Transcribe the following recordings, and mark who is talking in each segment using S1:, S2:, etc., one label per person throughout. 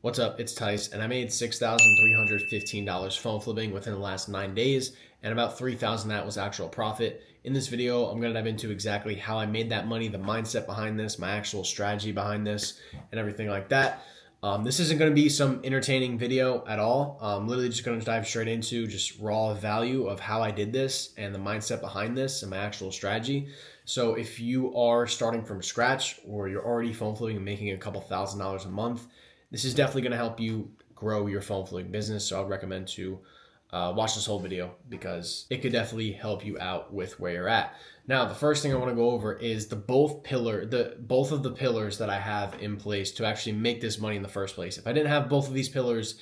S1: What's up? It's Tice, and I made $6,315 phone flipping within the last 9 days, and about $3,000 that was actual profit. In this video, I'm going to dive into exactly how I made that money, the mindset behind this, my actual strategy behind this, and everything like that. This isn't going to be some entertaining video at all. I'm literally just going to dive straight into just raw value of how I did this and the mindset behind this and my actual strategy. So if you are starting from scratch or you're already phone flipping and making a couple $1,000s a month, this is definitely going to help you grow your phone flipping business. So I'd recommend to watch this whole video because it could definitely help you out with where you're at. Now, the first thing I want to go over is both of the pillars that I have in place to actually make this money in the first place. If I didn't have both of these pillars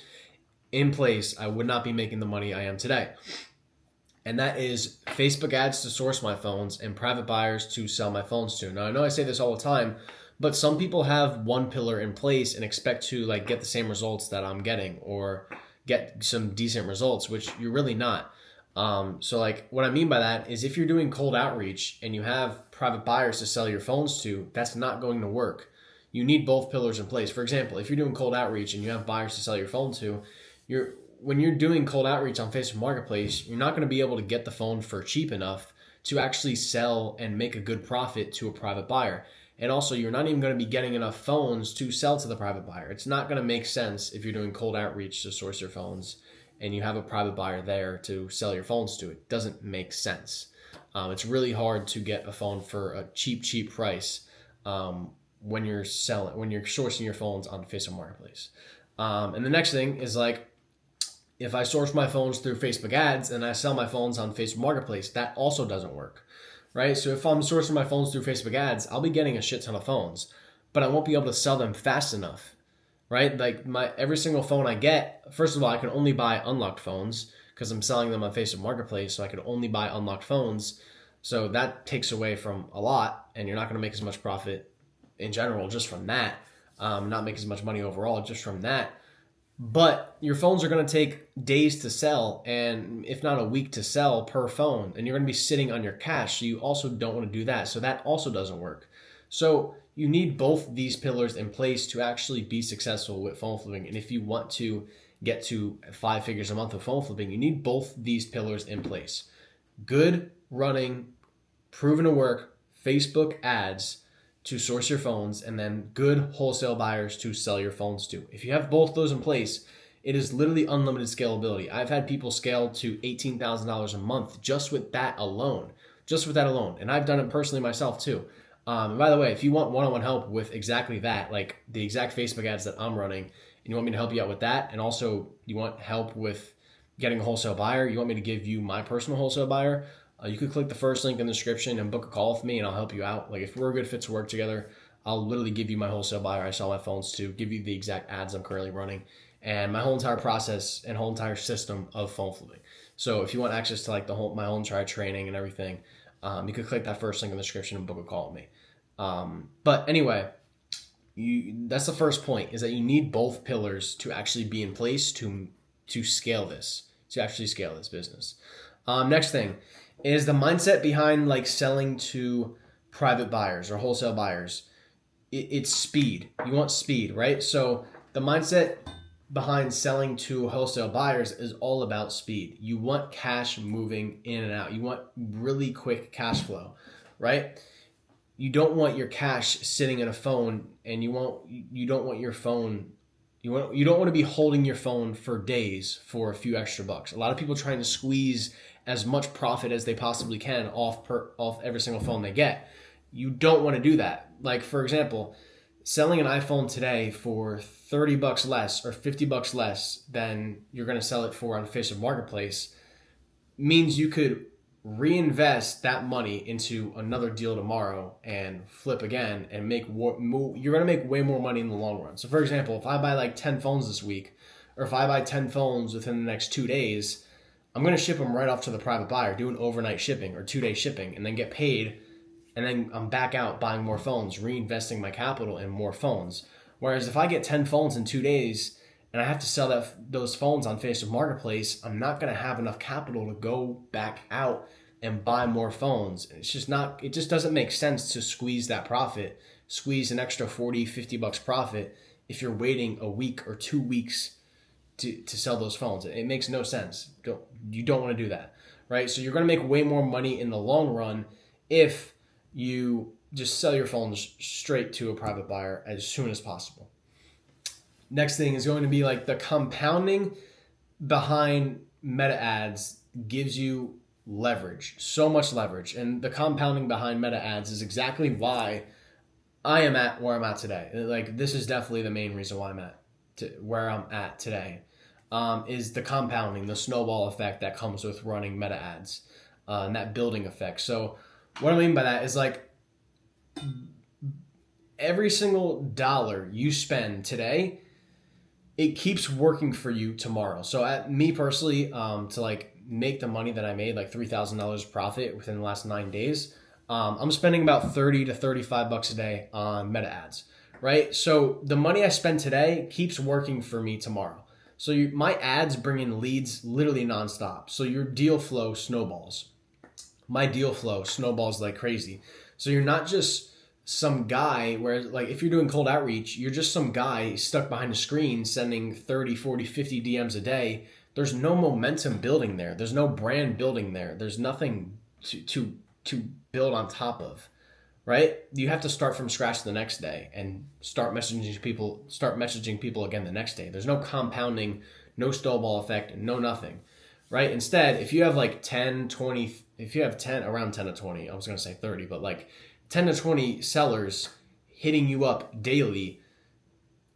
S1: in place, I would not be making the money I am today. And that is Facebook ads to source my phones and private buyers to sell my phones to. Now, I know I say this all the time, but some people have one pillar in place and expect to get the same results that I'm getting or get some decent results, which you're really not. So what I mean by that is if you're doing cold outreach and you have private buyers to sell your phones to, that's not going to work. You need both pillars in place. For example, if you're doing cold outreach and you have buyers to sell your phone to, when you're doing cold outreach on Facebook Marketplace, you're not going to be able to get the phone for cheap enough to actually sell and make a good profit to a private buyer. And also, you're not even going to be getting enough phones to sell to the private buyer. It's not going to make sense if you're doing cold outreach to source your phones and you have a private buyer there to sell your phones to. It doesn't make sense. It's really hard to get a phone for a cheap price when you're sourcing your phones on Facebook Marketplace. And the next thing is if I source my phones through Facebook ads and I sell my phones on Facebook Marketplace, that also doesn't work. Right? So if I'm sourcing my phones through Facebook ads, I'll be getting a shit ton of phones, but I won't be able to sell them fast enough. Right? Every single phone I get, first of all, I can only buy unlocked phones because I'm selling them on Facebook Marketplace, so I can only buy unlocked phones. So that takes away from a lot, and you're not going to make as much profit in general just from that. Not make as much money overall just from that. But your phones are going to take days to sell, and if not a week to sell per phone, and you're going to be sitting on your cash. So you also don't want to do that. So that also doesn't work. So you need both these pillars in place to actually be successful with phone flipping. And if you want to get to 5 figures a month of phone flipping, you need both these pillars in place. Good running, proven to work Facebook ads to source your phones, and then good wholesale buyers to sell your phones to. If you have both those in place, it is literally unlimited scalability. I've had people scale to $18,000 a month just with that alone. And I've done it personally myself too. And by the way, if you want one-on-one help with exactly that, like the exact Facebook ads that I'm running, and you want me to help you out with that, and also you want help with getting a wholesale buyer, you want me to give you my personal wholesale buyer, you could click the first link in the description and book a call with me, and I'll help you out. If we're a good fit to work together, I'll literally give you my wholesale buyer I sell my phones to, give you the exact ads I'm currently running, and my whole entire process and whole entire system of phone flipping. So if you want access to my whole entire training and everything, you could click that first link in the description and book a call with me. But anyway, that's the first point, is that you need both pillars to actually be in place to scale this, to actually scale this business. Next thing is the mindset behind selling to private buyers or wholesale buyers. It's speed. You want speed, right? So the mindset behind selling to wholesale buyers is all about speed. You want cash moving in and out. You want really quick cash flow, right? You don't want your cash sitting in a phone, and you don't want your phone. You don't want to be holding your phone for days for a few extra bucks. A lot of people trying to squeeze as much profit as they possibly can off every single phone they get. You don't want to do that. For example, selling an iPhone today for $30 less or $50 less than you're going to sell it for on Facebook Marketplace means you could reinvest that money into another deal tomorrow and flip again and you're going to make way more money in the long run. So for example, if I buy 10 phones this week, or if I buy 10 phones within the next 2 days, I'm going to ship them right off to the private buyer, do an overnight shipping or 2-day shipping, and then get paid. And then I'm back out buying more phones, reinvesting my capital in more phones. Whereas if I get 10 phones in 2 days and I have to sell those phones on Facebook Marketplace, I'm not going to have enough capital to go back out and buy more phones. It just doesn't make sense to squeeze that profit, squeeze an extra $40-$50 profit if you're waiting a week or 2 weeks to sell those phones. It makes no sense. You don't want to do that, right? So you're going to make way more money in the long run if you just sell your phones straight to a private buyer as soon as possible. Next thing is going to be like the compounding behind meta ads gives you leverage, so much leverage. And the compounding behind meta ads is exactly why I am at where I'm at today. Like, this is definitely the main reason why I'm at where I'm at today, is the compounding, the snowball effect that comes with running meta ads, and that building effect. So what I mean by that is, like, every single dollar you spend today, it keeps working for you tomorrow. So at me personally, to like make the money that I made, like $3,000 profit within the last 9 days, I'm spending about 30 to 35 bucks a day on meta ads, right? So the money I spend today keeps working for me tomorrow. So my ads bring in leads literally nonstop. So your deal flow snowballs. My deal flow snowballs like crazy. So you're not just some guy where, like, if you're doing cold outreach, you're just some guy stuck behind a screen sending 30, 40, 50 DMs a day. There's no momentum building there. There's no brand building there. There's nothing to build on top of, right? You have to start from scratch the next day and start messaging people again the next day. There's no compounding, no snowball effect, no nothing, right? Instead, if you have like 10, 20, if you have 10, around 10 to 20, I was going to say 30, but like 10 to 20 sellers hitting you up daily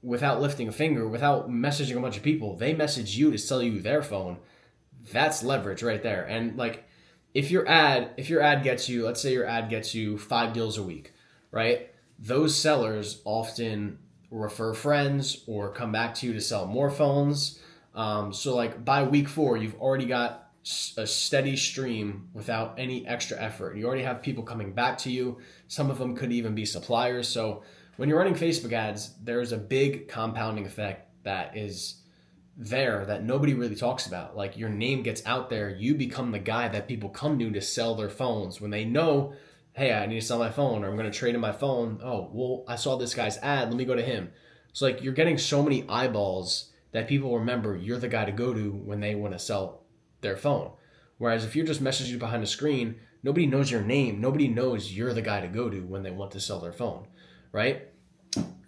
S1: without lifting a finger, without messaging a bunch of people, they message you to sell you their phone. That's leverage right there. And like, if your ad gets you, let's say your ad gets you 5 deals a week, right? Those sellers often refer friends or come back to you to sell more phones. So like by week 4, you've already got a steady stream without any extra effort. You already have people coming back to you. Some of them could even be suppliers. So when you're running Facebook ads, there's a big compounding effect that is there that nobody really talks about. Like, your name gets out there, you become the guy that people come to sell their phones. When they know, hey, I need to sell my phone, or I'm going to trade in my phone. Oh, well, I saw this guy's ad, let me go to him. So like, you're getting so many eyeballs that people remember you're the guy to go to when they want to sell their phone. Whereas if you're just messaging behind a screen, nobody knows your name. Nobody knows you're the guy to go to when they want to sell their phone, right?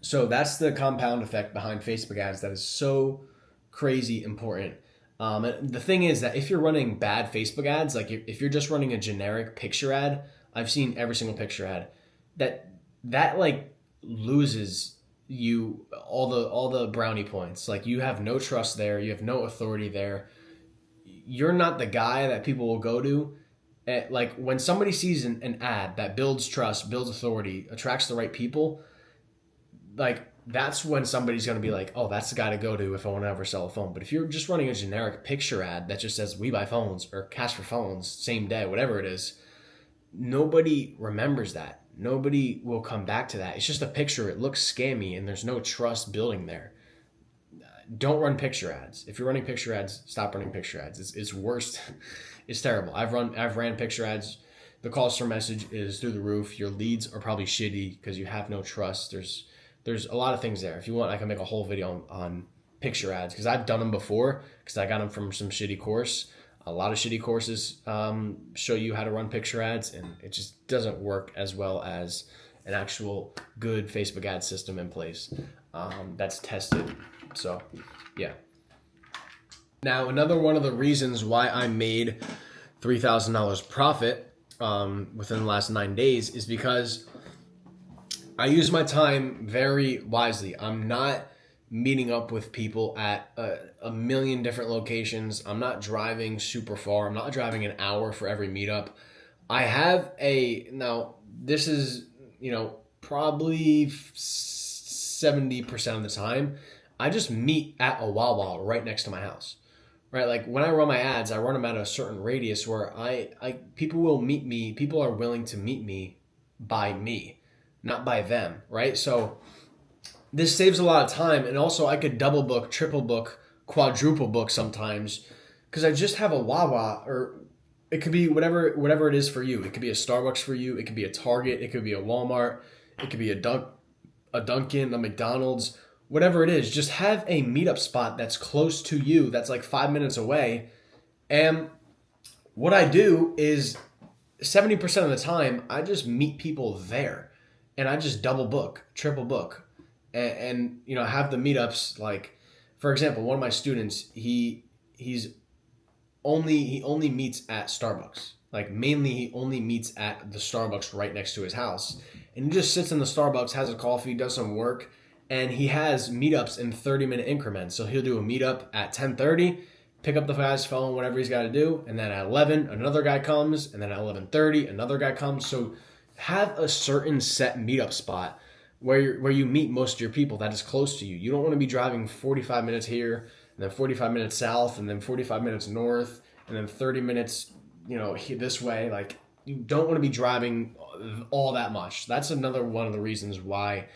S1: So that's the compound effect behind Facebook ads that is so crazy important. And the thing is that if you're running bad Facebook ads, like if you're just running a generic picture ad, I've seen every single picture ad, that like loses you all the brownie points. Like, you have no trust there, you have no authority there. You're not the guy that people will go to. Like, when somebody sees an ad that builds trust, builds authority, attracts the right people, like, that's when somebody's going to be like, oh, that's the guy to go to if I want to ever sell a phone. But if you're just running a generic picture ad that just says we buy phones or cash for phones, same day, whatever it is, nobody remembers that. Nobody will come back to that. It's just a picture. It looks scammy and there's no trust building there. Don't run picture ads. If you're running picture ads, stop running picture ads. It's worst. It's terrible. I've ran picture ads. The cost per message is through the roof. Your leads are probably shitty because you have no trust. There's a lot of things there. If you want, I can make a whole video on picture ads because I've done them before because I got them from some shitty course. A lot of shitty courses show you how to run picture ads, and it just doesn't work as well as an actual good Facebook ad system in place that's tested. So, yeah. Now, another one of the reasons why I made $3,000 profit within the last 9 days is because I use my time very wisely. I'm not meeting up with people at a million different locations. I'm not driving super far. I'm not driving an hour for every meetup. I have now this is, probably 70% of the time, I just meet at a Wawa right next to my house, right? Like, when I run my ads, I run them at a certain radius where people will meet me. People are willing to meet me by me, not by them, right? So this saves a lot of time. And also, I could double book, triple book, quadruple book sometimes because I just have a Wawa, or it could be whatever it is for you. It could be a Starbucks for you. It could be a Target. It could be a Walmart. It could be a Dunkin', a McDonald's, whatever it is, just have a meetup spot that's close to you, that's like 5 minutes away. And what I do is 70% of the time, I just meet people there and I just double book, triple book, and have the meetups. Like, for example, one of my students, he only meets at Starbucks. Like, mainly he only meets at the Starbucks right next to his house. And he just sits in the Starbucks, has a coffee, does some work, and he has meetups in 30-minute increments. So he'll do a meetup at 10:30, pick up the guy's phone, whatever he's got to do, and then at 11, another guy comes, and then at 11:30, another guy comes. So have a certain set meetup spot where you meet most of your people that is close to you. You don't want to be driving 45 minutes here, and then 45 minutes south, and then 45 minutes north, and then 30 minutes, this way. Like, you don't want to be driving all that much. That's another one of the reasons why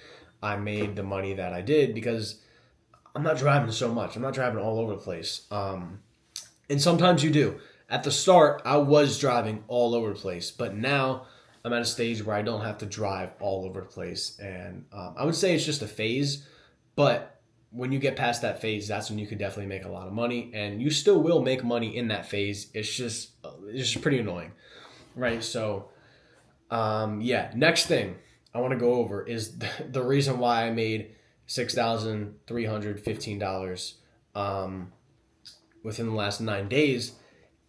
S1: I made the money that I did, because I'm not driving so much. I'm not driving all over the place. And sometimes you do. At the start, I was driving all over the place, but now I'm at a stage where I don't have to drive all over the place. And I would say it's just a phase, but when you get past that phase, that's when you could definitely make a lot of money, and you still will make money in that phase. It's just pretty annoying, right? So, next thing I want to go over is the reason why I made $6,315 within the last 9 days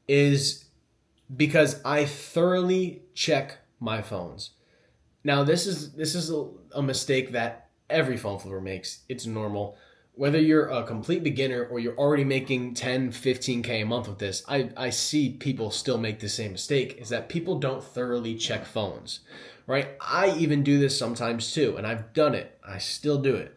S1: is because I thoroughly check my phones. Now, this is a mistake that every phone flipper makes. It's normal. Whether you're a complete beginner or you're already making 10, 15K a month with this, I see people still make the same mistake, is that people don't thoroughly check phones, right? I even do this sometimes too, and I've done it. I still do it.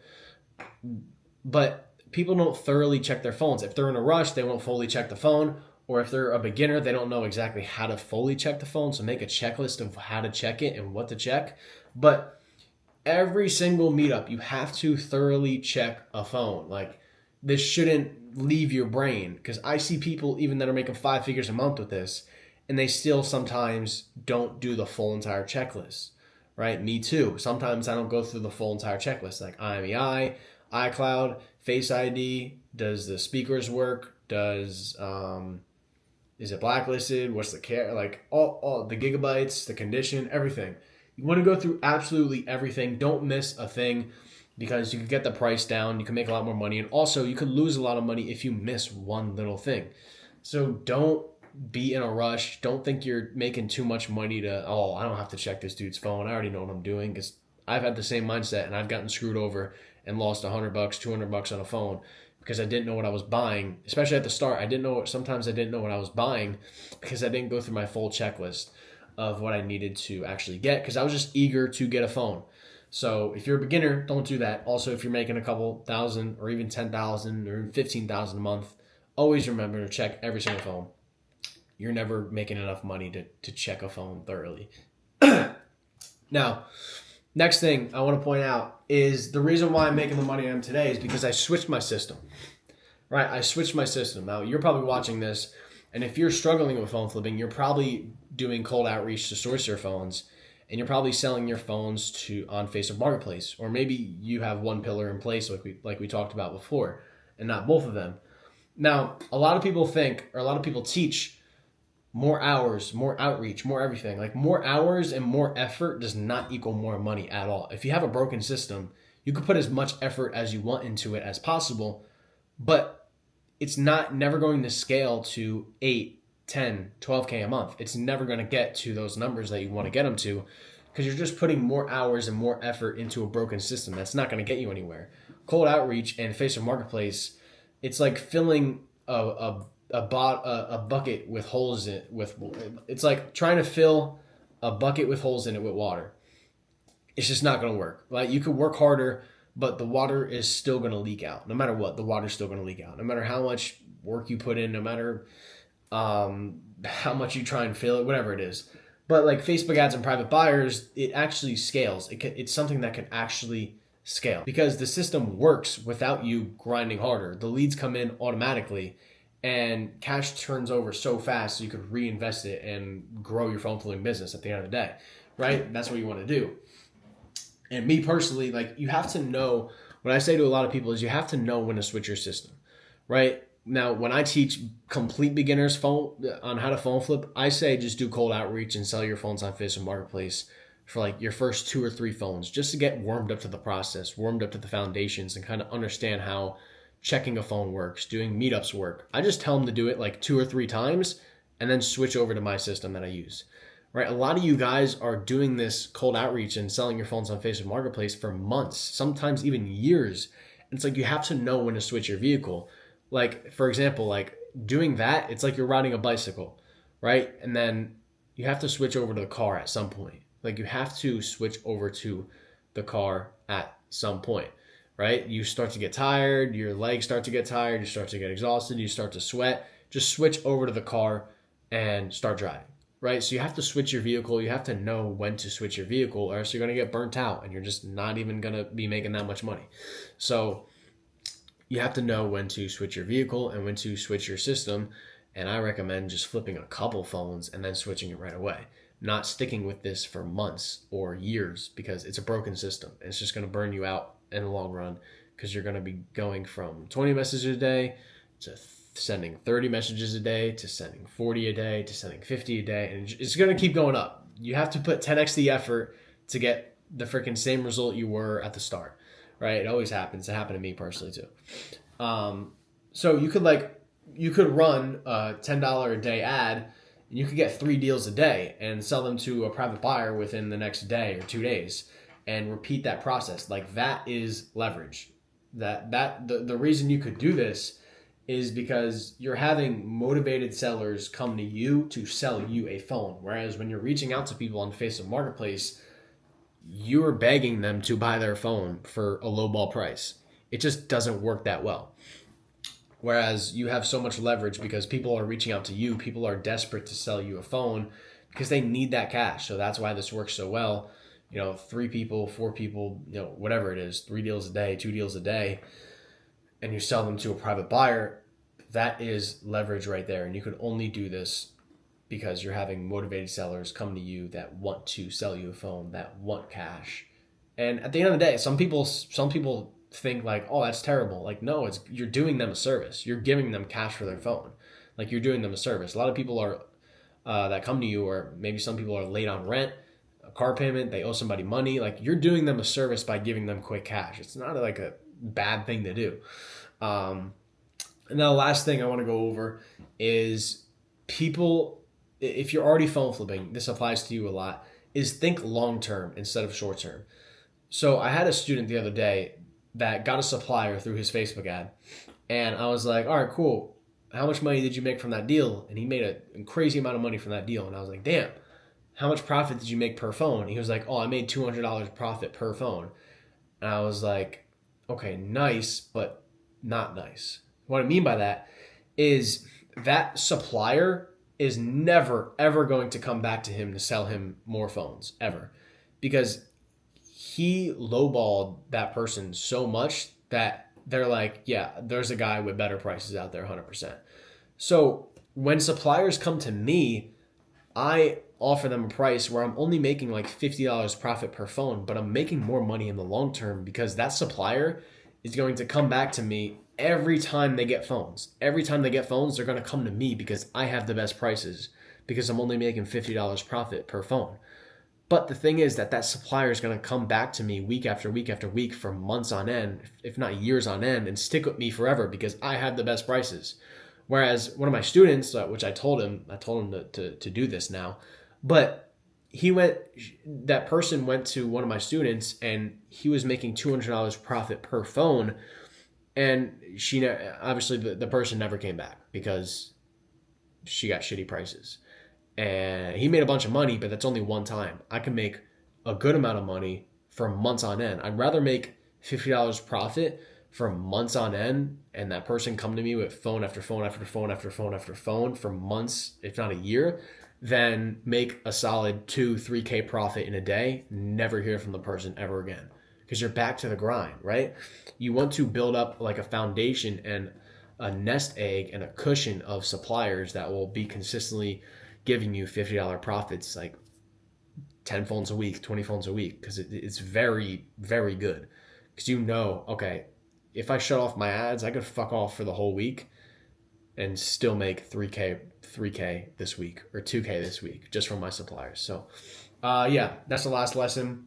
S1: But people don't thoroughly check their phones. If they're in a rush, they won't fully check the phone. Or if they're a beginner, they don't know exactly how to fully check the phone. So make a checklist of how to check it and what to check. But every single meetup, you have to thoroughly check a phone. Like, this shouldn't leave your brain, because I see people even that are making 5 figures a month with this, and they still sometimes don't do the full entire checklist, right? Me too. Sometimes I don't go through the full entire checklist, like IMEI, iCloud, Face ID. Does the speakers work? Does is it blacklisted? What's the care? Like, all the gigabytes, the condition, everything. You want to go through absolutely everything. Don't miss a thing, because you can get the price down. You can make a lot more money. And also, you could lose a lot of money if you miss one little thing. So don't be in a rush. Don't think you're making too much money I don't have to check this dude's phone. I already know what I'm doing, because I've had the same mindset, and I've gotten screwed over and lost $100, $200 on a phone because I didn't know what I was buying. Especially at the start, sometimes I didn't know what I was buying because I didn't go through my full checklist of what I needed to actually get, because I was just eager to get a phone. So if you're a beginner, don't do that. Also, if you're making a couple thousand or even 10,000 or 15,000 a month, always remember to check every single phone. You're never making enough money to check a phone thoroughly. Now, next thing I want to point out is the reason why I'm making the money I am today is because I switched my system. Right? I switched my system. Now, you're probably watching this, and if you're struggling with phone flipping, you're probably doing cold outreach to source your phones, and you're probably selling your phones on Facebook Marketplace, or maybe you have one pillar in place like we talked about before, and not both of them. Now, a lot of people teach more hours, more outreach, more everything. Like, more hours and more effort does not equal more money at all. If you have a broken system, you could put as much effort as you want into it as possible, but it's never going to scale to 8, 10, 12K a month. It's never going to get to those numbers that you want to get them to, because you're just putting more hours and more effort into a broken system. That's not going to get you anywhere. Cold outreach and Facebook Marketplace, it's like filling a bucket with holes in it. It's like trying to fill a bucket with holes in it with water. It's just not going to work. Like, you could work harder, but the water is still going to leak out. No matter what, the water's still going to leak out. No matter how much work you put in, no matter how much you try and fill it, whatever it is. But like Facebook ads and private buyers, it actually scales. It's something that can actually scale, because the system works without you grinding harder. The leads come in automatically, and cash turns over so fast so you could reinvest it and grow your phone flipping business at the end of the day, right? That's what you want to do. And me personally, like, you have to know what I say to a lot of people is you have to know when to switch your system, right? Now, when I teach complete beginners on how to phone flip, I say just do cold outreach and sell your phones on Facebook Marketplace for like your first 2 or 3 phones, just to get warmed up to the process, warmed up to the foundations, and kind of understand how checking a phone works, doing meetups work. I just tell them to do it like 2 or 3 times and then switch over to my system that I use. Right? A lot of you guys are doing this cold outreach and selling your phones on Facebook Marketplace for months, sometimes even years. And it's like you have to know when to switch your vehicle. Like, for example, like doing that, it's like you're riding a bicycle, right? And then you have to switch over to the car at some point. Like you have to switch over to the car at some point, right? You start to get tired, your legs start to get tired, you start to get exhausted, you start to sweat. Just switch over to the car and start driving, right? So you have to switch your vehicle. You have to know when to switch your vehicle, or else you're going to get burnt out and you're just not even going to be making that much money. So you have to know when to switch your vehicle and when to switch your system. And I recommend just flipping a couple phones and then switching it right away, not sticking with this for months or years, because it's a broken system. It's just going to burn you out in the long run, because you're going to be going from 20 messages a day to sending 30 messages a day to sending 40 a day to sending 50 a day. And it's going to keep going up. You have to put 10x the effort to get the freaking same result you were at the start. Right? It always happens. It happened to me personally too. So you could run a $10 a day ad, and you could get 3 deals a day and sell them to a private buyer within the next day or 2 days, and repeat that process. Like, that is leverage. The reason you could do this is because you're having motivated sellers come to you to sell you a phone. Whereas when you're reaching out to people on Facebook Marketplace, you're begging them to buy their phone for a lowball price. It just doesn't work that well. Whereas you have so much leverage because people are reaching out to you. People are desperate to sell you a phone because they need that cash. So that's why this works so well. 3 people, 4 people, whatever it is, 3 deals a day, 2 deals a day, and you sell them to a private buyer. That is leverage right there. And you can only do this because you're having motivated sellers come to you that want to sell you a phone, that want cash. And at the end of the day, some people think like, oh, that's terrible. Like, no, you're doing them a service. You're giving them cash for their phone. Like, you're doing them a service. A lot of people are that come to you, or maybe some people are late on rent, a car payment, they owe somebody money. Like, you're doing them a service by giving them quick cash. It's not like a bad thing to do. And now the last thing I want to go over is people, if you're already phone flipping, this applies to you a lot, is think long-term instead of short-term. So I had a student the other day that got a supplier through his Facebook ad. And I was like, all right, cool. How much money did you make from that deal? And he made a crazy amount of money from that deal. And I was like, damn, how much profit did you make per phone? And he was like, oh, I made $200 profit per phone. And I was like, okay, nice, but not nice. What I mean by that is that supplier is never, ever going to come back to him to sell him more phones, ever. Because he lowballed that person so much that they're like, yeah, there's a guy with better prices out there, 100%. So when suppliers come to me, I offer them a price where I'm only making like $50 profit per phone, but I'm making more money in the long term because that supplier is going to come back to me every time they get phones. Every time they get phones, they're going to come to me because I have the best prices, because I'm only making $50 profit per phone. But the thing is that supplier is going to come back to me week after week after week for months on end, if not years on end, and stick with me forever because I have the best prices. Whereas one of my students, which I told him to do this now, but that person went to one of my students and he was making $200 profit per phone. And obviously the person never came back because she got shitty prices. And he made a bunch of money, but that's only one time. I can make a good amount of money for months on end. I'd rather make $50 profit for months on end and that person come to me with phone after phone after phone after phone after phone for months, if not a year, than make a solid 2-3K profit in a day, never hear from the person ever again. Because you're back to the grind, right? You want to build up like a foundation and a nest egg and a cushion of suppliers that will be consistently giving you $50 profits, like 10 phones a week, 20 phones a week, because it's very, very good. because you know, okay, if I shut off my ads, I could fuck off for the whole week and still make 3K this week or 2K this week just from my suppliers. So yeah, that's the last lesson.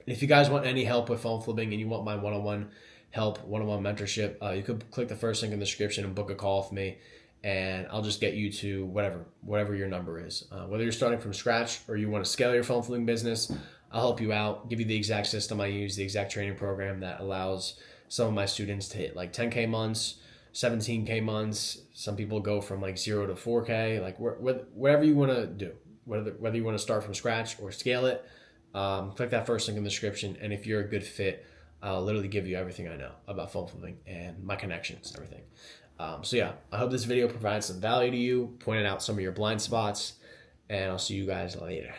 S1: If you guys want any help with phone flipping and you want my one-on-one help, one-on-one mentorship, you could click the first link in the description and book a call with me, and I'll just get you to whatever your number is. Whether you're starting from scratch or you want to scale your phone flipping business, I'll help you out, give you the exact system I use, the exact training program that allows some of my students to hit like 10K months, 17K months. Some people go from like 0 to 4K, like whatever you want to do, whether you want to start from scratch or scale it. Click that first link in the description, and if you're a good fit, I'll literally give you everything I know about phone flipping and my connections and everything. So yeah, I hope this video provides some value to you, pointed out some of your blind spots, and I'll see you guys later.